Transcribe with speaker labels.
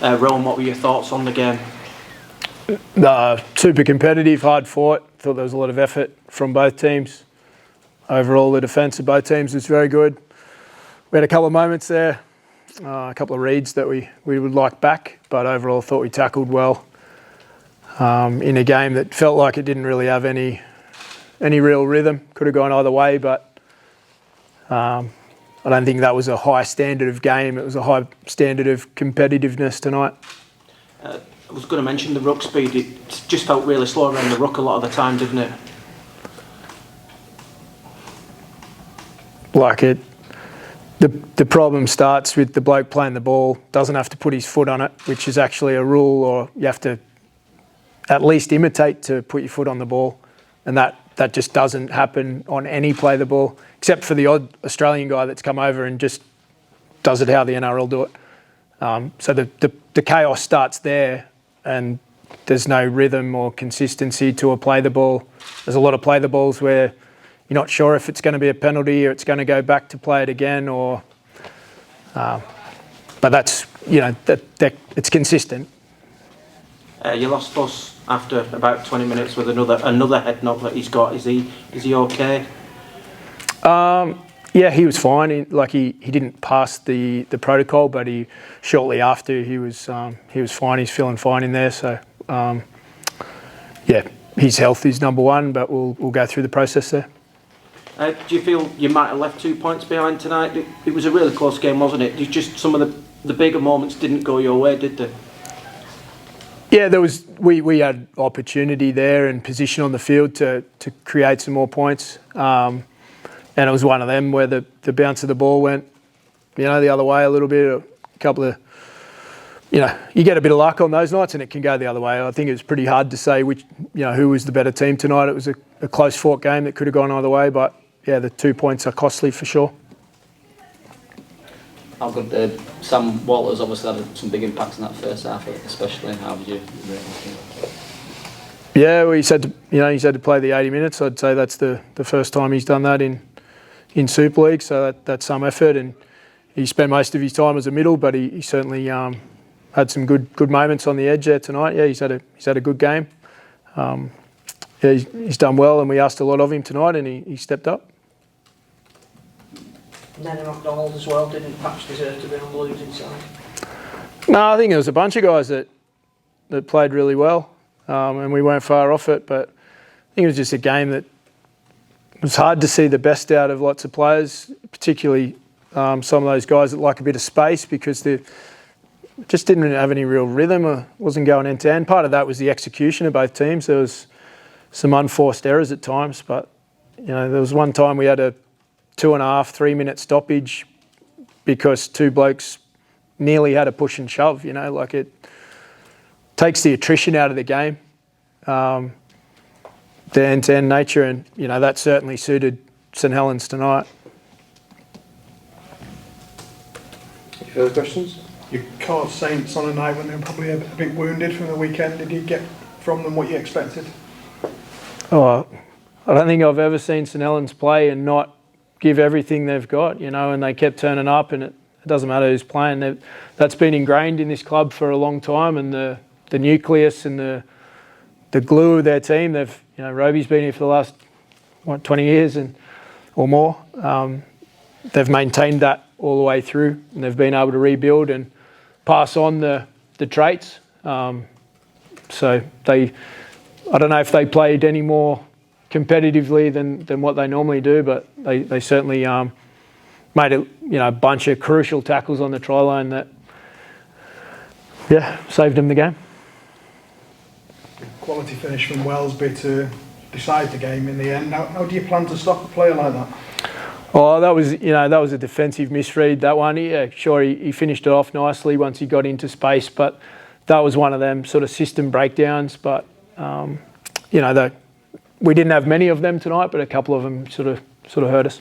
Speaker 1: Rohan, what were your thoughts on the game?
Speaker 2: Super competitive, hard fought. Thought there was a lot of effort from both teams. Overall, the defence of both teams was very good. We had a couple of moments there, a couple of reads that we would like back, but overall thought we tackled well in a game that felt like it didn't really have any real rhythm. Could have gone either way, but I don't think that was a high standard of game. It was a high standard of competitiveness tonight.
Speaker 1: I was going to mention the ruck speed. It just felt really slow around the ruck a lot of the time, didn't it?
Speaker 2: The problem starts with the bloke playing the ball doesn't have to put his foot on it, which is actually a rule, or you have to at least imitate to put your foot on the ball, and that just doesn't happen on any play of the ball, except for the odd Australian guy that's come over and just does it how the NRL do it. So the chaos starts there, and there's no rhythm or consistency to a play the ball. There's a lot of play the balls where you're not sure if it's going to be a penalty or it's going to go back to play it again, or but that's, it's consistent.
Speaker 1: You lost Bus after about 20 minutes with another head knock that he's got. Is he okay?
Speaker 2: Yeah, he was fine. He didn't pass the protocol, but shortly after he was fine. He's feeling fine in there. So yeah, his health is number one, but we'll go through the process there.
Speaker 1: Do you feel you might have left 2 points behind tonight? It was a really close game, wasn't it? Just some of the bigger moments didn't go your way, did they?
Speaker 2: Yeah, we had opportunity there and position on the field to create some more points. And it was one of them where the bounce of the ball went, the other way a little bit. A couple of, you get a bit of luck on those nights and it can go the other way. I think it was pretty hard to say who was the better team tonight. It was a close fought game that could have gone either way, but yeah, the 2 points are costly for sure.
Speaker 3: How good Sam Walters obviously had some big impacts in that first half, especially. How would you rate him?
Speaker 2: Yeah, well, he's had to play the 80 minutes. I'd say that's the first time he's done that in Super League, so that's some effort. And he spent most of his time as a middle, but he certainly had some good moments on the edge there tonight. Yeah, he's had a good game. Yeah, he's done well, and we asked a lot of him tonight, and he stepped up.
Speaker 4: Nenna McDonald as well didn't perhaps deserve to be on the losing side.
Speaker 2: No, I think there was a bunch of guys that played really well, and we weren't far off it. But I think it was just a game that it was hard to see the best out of lots of players, particularly some of those guys that like a bit of space, because they just didn't have any real rhythm or wasn't going end to end. Part of that was the execution of both teams. There was some unforced errors at times, but there was one time we had a 2.5, 3 minute stoppage because two blokes nearly had a push and shove. It takes the attrition out of the game, the end-to-end nature, and that certainly suited St Helens tonight.
Speaker 5: Any further questions?
Speaker 6: You caught Saints on a night when they were probably a bit wounded from the weekend. Did you get from them what you expected?
Speaker 2: Oh, I don't think I've ever seen St Helens play and not give everything they've got, and they kept turning up, and it doesn't matter who's playing. That's been ingrained in this club for a long time, and the nucleus and the glue of their team. Roby's been here for the last 20 years or more. They've maintained that all the way through, and they've been able to rebuild and pass on the traits. So I don't know if they played any more competitively than what they normally do, but they certainly made a bunch of crucial tackles on the try line that saved them the game.
Speaker 6: Quality finish from Wellesby to decide the game in the end. How do you plan to stop a player like that?
Speaker 2: Oh, that was a defensive misread, that one. Yeah, sure, he finished it off nicely once he got into space, but that was one of them sort of system breakdowns. But we didn't have many of them tonight, but a couple of them sort of hurt us.